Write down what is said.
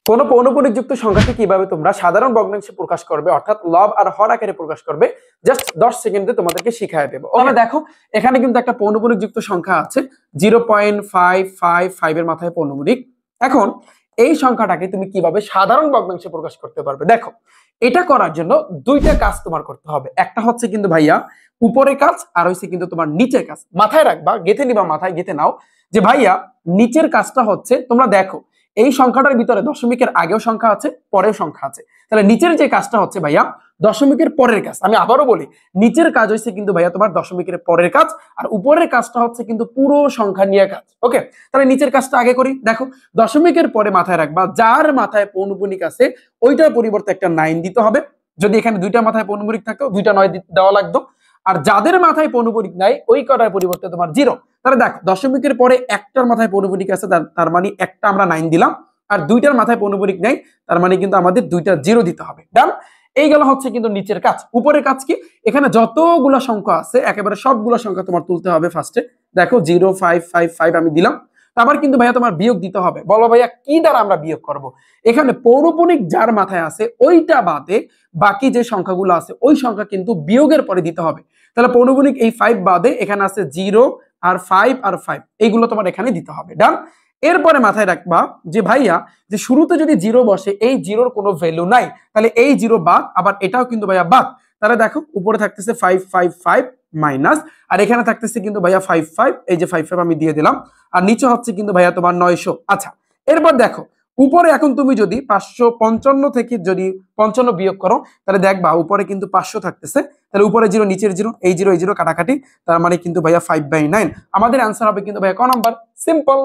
কোন পৌনঃপুনিক যুক্ত সংখ্যাকে কিভাবে তোমরা সাধারণ ভগ্নাংশে প্রকাশ করবে অর্থাৎ লব আর হর আকারে প্রকাশ করবে জাস্ট 10 সেকেন্ডে তোমাদেরকে শিখিয়ে দেব। ওকে দেখো এখানে কিন্তু একটা পৌনঃপুনিক যুক্ত সংখ্যা আছে 0.555 এর মাথায় পৌনঃপুনিক। এখন এই সংখ্যাটাকে তুমি কিভাবে সাধারণ ভগ্নাংশে প্রকাশ করতে পারবে? দেখো এটা করার জন্য দুইটা কাজ তোমার করতে হবে। একটা হচ্ছে কিন্তু ভাইয়া উপরের কাজ আর হচ্ছে কিন্তু তোমার নিচের কাজ। মাথায় রাখবা, গেঁথে নিবা, মাথায় গেঁথে নাও যে ভাইয়া নিচের কাজটা হচ্ছে তোমরা দেখো এই সংখ্যাটার ভিতরে দশমিকের আগেও সংখ্যা আছে, পরেও সংখ্যা আছে। তাহলে নিচের যে কাজটা হচ্ছে ভাইয়া দশমিকের পরের কাজ। আমি আবারও বলি, নিচের কাজ হচ্ছে কিন্তু ভাইয়া তোমার দশমিকের পরের কাজ, আর উপরের কাজটা হচ্ছে কিন্তু পুরো সংখ্যা নিয়ে কাজ। ওকে, তাহলে নিচের কাজটা আগে করি। দেখো দশমিকের পরে মাথায় রাখবা যার মাথায় পৌনঃপুনিক আছে ওইটার পরিবর্তে একটা 9 দিতে হবে। যদি এখানে দুইটা মাথায় পৌনঃপুনিক থাকতো দুইটা 9 দেওয়া লাগতো। আর যাদের মাথায় পৌনঃপুনিক নাই ওই কটার পরিবর্তে তোমার 0। তাহলে দেখো দশমিকের পরে একটার মাথায় পৌনঃপুনিক আছে, তার মানে একটা আমরা 9 দিলাম, আর দুইটার মাথায় পৌনঃপুনিক নাই তার মানে কিন্তু আমাদের দুইটা 0 দিতে হবে। ডান। এইগুলো হচ্ছে কিন্তু নিচের কাজ। উপরের কাজ কি? এখানে যতগুলো সংখ্যা আছে একেবারে সবগুলো সংখ্যা তোমার তুলতে হবে। ফার্স্টে দেখো 0555 আমি দিলাম। আবার কিন্তু ভাইয়া তোমার বিয়োগ দিতে হবে। বলো ভাইয়া কি দ্বারা আমরা বিয়োগ করব? এখানে পৌনঃপুনিক যার মাথায় আছে ওইটা বাদে বাকি যে সংখ্যাগুলো আছে ওই সংখ্যা কিন্তু বিয়োগের পরে দিতে হবে। তাহলে পৌনঃপুনিক এই 5 বাদে এখানে আছে 0 আর 5 আর 5, এইগুলো তোমার এখানে দিতে হবে। ডান। এরপরে মাথায় রাখবা যে ভাইয়া যে শুরুতে যদি 0 বসে এই 0-র কোনো ভ্যালু নাই, তাহলে এই 0 বাদ, আবার এটাও কিন্তু ভাইয়া বাদ। তাহলে দেখো উপরে থাকতেছে 555 মাইনাস, আর এখানে থাকতেছে কিন্তু ভাইয়া 55, এই যে 55 আমি দিয়ে দিলাম, আর নিচে হচ্ছে কিন্তু ভাইয়া তোমার 900। আচ্ছা, এরপর দেখো উপরে এখন তুমি যদি 555 থেকে যদি 55 বিয়োগ করো তাহলে দেখবা উপরে কিন্তু 500 থাকতেছে। তাহলে উপরে 0 নিচের 0, এই 0 এই 0 কাটাকাটি, তার মানে কিন্তু ভাইয়া 5/9। আমাদের অ্যান্সার হবে কিন্তু ভাইয়া ক নাম্বার? সিম্পল।